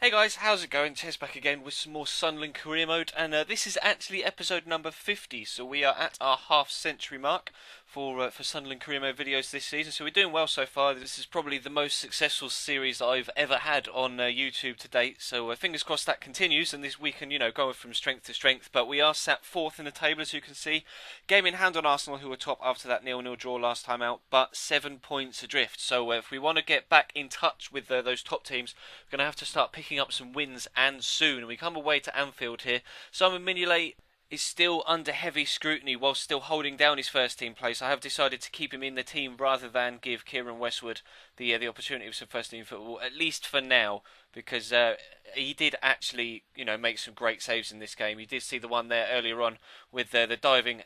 Hey guys, how's it going? Ches back again with some more Sunderland career mode, and this is actually episode number 50. So we are at our half-century mark for Sunderland career mode videos this season. So we're doing well so far. This is probably the most successful series I've ever had on YouTube to date. So fingers crossed that continues, and this we can go from strength to strength. But we are sat fourth in the table, as you can see. Game in hand on Arsenal, who were top after that 0-0 draw last time out, but 7 points adrift. So if we want to get back in touch with those top teams, we're going to have to start picking up some wins, and soon. We come away to Anfield here. Simon Mignolet is still under heavy scrutiny while still holding down his first team place. I have decided to keep him in the team rather than give Kieran Westwood the opportunity of some first team football, at least for now, because he did actually make some great saves in this game. You did see the one there earlier on with the diving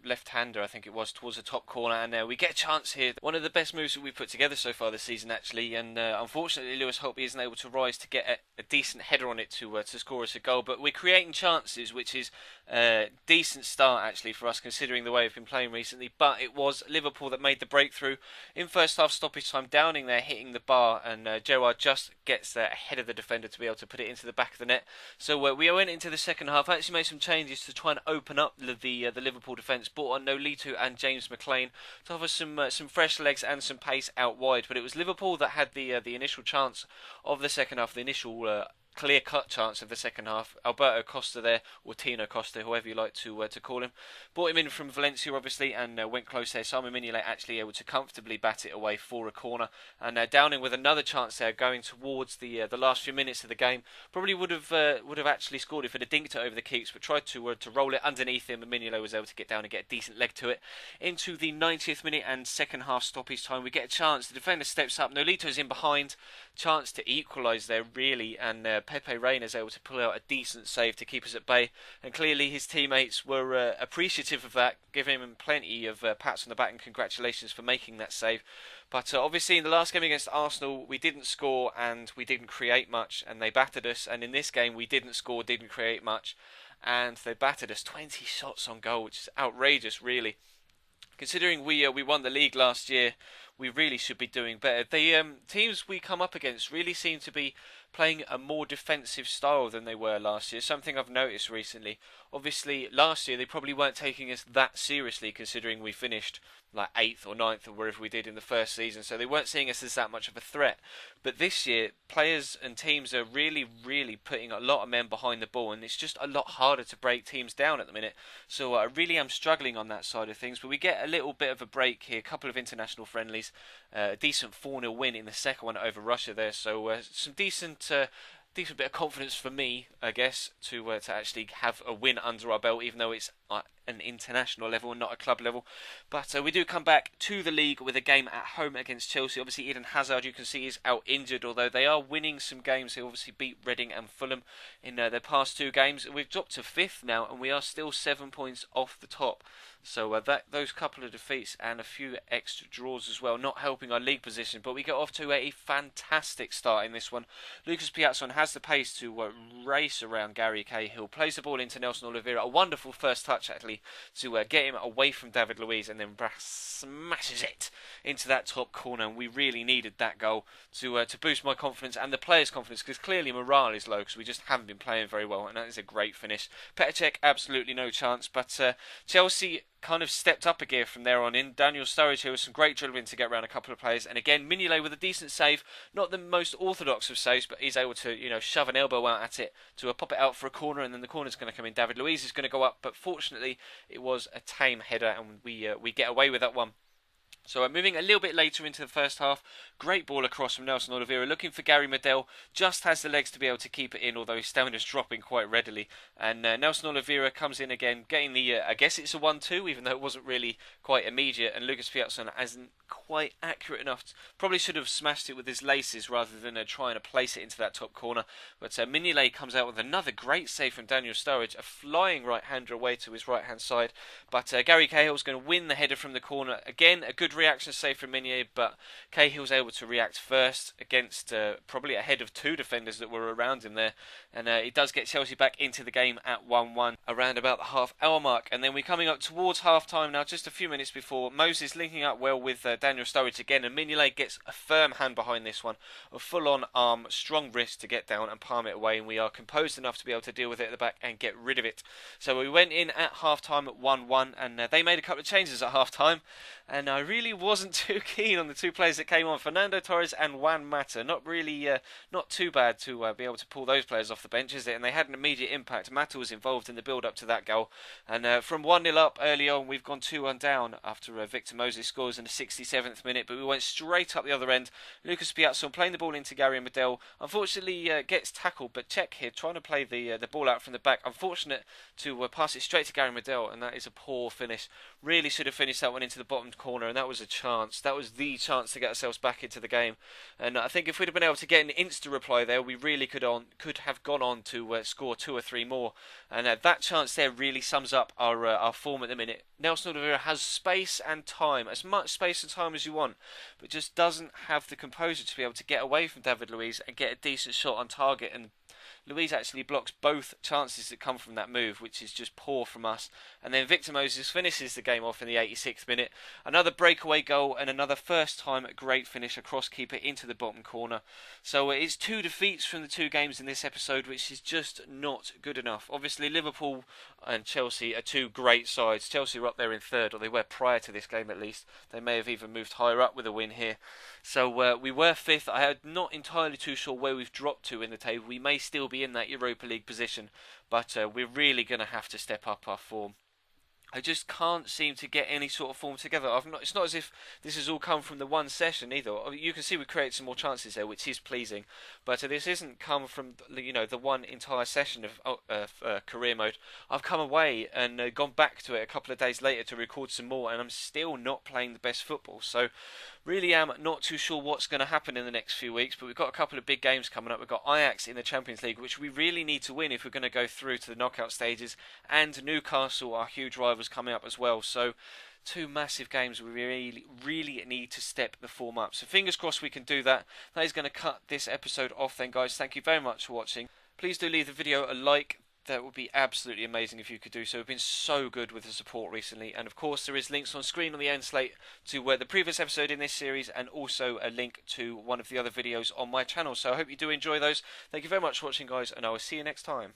left-hander, I think it was, towards the top corner, and we get a chance here. One of the best moves that we've put together so far this season, actually, and unfortunately Lewis Holtby isn't able to rise to get a decent header on it to score us a goal, but we're creating chances, which is a decent start actually for us considering the way we've been playing recently. But it was Liverpool that made the breakthrough in first half stoppage time. Downing there hitting the bar, and Gerrard just gets there ahead of the defender to be able to put it into the back of the net. So we went into the second half. I actually made some changes to try and open up the Liverpool defence. Brought on Nolito and James McLean to offer some fresh legs and some pace out wide. But it was Liverpool that had the initial chance of the second half, the initial clear-cut chance of the second half. Alberto Costa there, or Tino Costa, whoever you like to call him. Brought him in from Valencia, obviously, and went close there. Simon Mignolet actually able to comfortably bat it away for a corner. And Downing with another chance there, going towards the last few minutes of the game. Probably would have actually scored if it had dinked it over the keeps, but tried to roll it underneath him, and Mignolet was able to get down and get a decent leg to it. Into the 90th minute and second half stoppage time, we get a chance. The defender steps up. Nolito's in behind. Chance to equalise there, really, and Pepe Reina is able to pull out a decent save to keep us at bay, and clearly his teammates were appreciative of that, giving him plenty of pats on the back and congratulations for making that save. But obviously in the last game against Arsenal we didn't score and we didn't create much, and they battered us, and in this game we didn't score, didn't create much, and they battered us. 20 shots on goal, which is outrageous really. Considering we won the league last year, we really should be doing better. The teams we come up against really seem to be playing a more defensive style than they were last year, something I've noticed recently. Obviously, last year they probably weren't taking us that seriously, considering we finished like 8th or 9th or wherever we did in the first season, so they weren't seeing us as that much of a threat. But this year, players and teams are really putting a lot of men behind the ball, and it's just a lot harder to break teams down at the minute. So I really am struggling on that side of things, but we get a little bit of a break here, a couple of international friendlies, a decent 4-0 win in the second one over Russia there, so some decent bit of confidence for me, I guess, to actually have a win under our belt, even though it's an international level and not a club level. But we do come back to the league with a game at home against Chelsea. Obviously Eden Hazard, you can see, is out injured, although they are winning some games. They obviously beat Reading and Fulham in their past two games. We've dropped to 5th now, and we are still 7 points off the top. So those couple of defeats and a few extra draws as well, not helping our league position. But we get off to a fantastic start in this one. Lucas Piazon has the pace to race around Gary Cahill, plays the ball into Nelson Oliveira. A wonderful first touch actually to get him away from David Luiz, and then smashes it into that top corner. And we really needed that goal to boost my confidence and the players' confidence, because clearly morale is low because we just haven't been playing very well, and that is a great finish. Petr Cech, absolutely no chance, but Chelsea kind of stepped up a gear from there on in. Daniel Sturridge here with some great dribbling to get around a couple of players, and again Mignolet with a decent save, not the most orthodox of saves, but he's able to shove an elbow out at it to pop it out for a corner, and then the corner's going to come in. David Luiz is going to go up, but fortunately it was a tame header, and we get away with that one. So moving a little bit later into the first half, great ball across from Nelson Oliveira, looking for Gary Medel, just has the legs to be able to keep it in, although his stamina's dropping quite readily. And Nelson Oliveira comes in again, getting the, I guess it's a 1-2, even though it wasn't really quite immediate, and Lucas Piazon isn't quite accurate enough. Probably should have smashed it with his laces rather than trying to place it into that top corner. But Mignolet comes out with another great save from Daniel Sturridge, a flying right-hander away to his right-hand side. But Gary Cahill's going to win the header from the corner. Again, a good reaction save from Meunier, but Cahill was able to react first against probably ahead of two defenders that were around him there, and it does get Chelsea back into the game at 1-1 around about the half-hour mark. And then we're coming up towards half-time now, just a few minutes before. Moses linking up well with Daniel Sturridge again, and Mignolet gets a firm hand behind this one, a full-on arm, strong wrist to get down and palm it away, and we are composed enough to be able to deal with it at the back and get rid of it. So we went in at half-time at 1-1, and they made a couple of changes at half-time, and I really wasn't too keen on the two players that came on, Fernando Torres and Juan Mata. Not really, not too bad to be able to pull those players off the bench, is it? And they had an immediate impact. Mata was involved in the build-up to that goal, and from 1-0 up early on, we've gone 2-1 down after Victor Moses scores in the 67th minute, but we went straight up the other end. Lucas Piazza playing the ball into Gary Medel, unfortunately gets tackled, but Cech here trying to play the ball out from the back. Unfortunate to pass it straight to Gary Medel, and that is a poor finish. Really should have finished that one into the bottom corner, and that was a chance. That was the chance to get ourselves back into the game. And I think if we'd have been able to get an instant reply there, we really could have gone on to score 2 or 3 more. And that chance there really sums up our form at the minute. Nelson Oliveira has space and time, as much space and time as you want, but just doesn't have the composure to be able to get away from David Luiz and get a decent shot on target. And Luiz actually blocks both chances that come from that move, which is just poor from us. And then Victor Moses finishes the game off in the 86th minute. Another breakaway goal and another first time great finish across keeper into the bottom corner. So it's 2 defeats from the 2 games in this episode, which is just not good enough. Obviously Liverpool and Chelsea are 2 great sides. Chelsea were up there in 3rd, or they were prior to this game at least. They may have even moved higher up with a win here. So we were 5th. I'm not entirely too sure where we've dropped to in the table. We may still be in that Europa League position, but we're really going to have to step up our form. I just can't seem to get any sort of form together. It's not as if this has all come from the one session either. You can see we created some more chances there, which is pleasing. But this isn't come from the one entire session of career mode. I've come away and gone back to it a couple of days later to record some more, and I'm still not playing the best football. So really am not too sure what's going to happen in the next few weeks. But we've got a couple of big games coming up. We've got Ajax in the Champions League, which we really need to win if we're going to go through to the knockout stages, and Newcastle, our huge rivals, coming up as well. So 2 massive games we really need to step the form up. So fingers crossed we can do that. That is going to cut this episode off then, guys. Thank you very much for watching. Please do leave the video a like. That would be absolutely amazing if you could do so. We've been so good with the support recently. And of course there is links on screen on the end slate to the previous episode in this series, and also a link to one of the other videos on my channel. So I hope you do enjoy those. Thank you very much for watching, guys, and I will see you next time.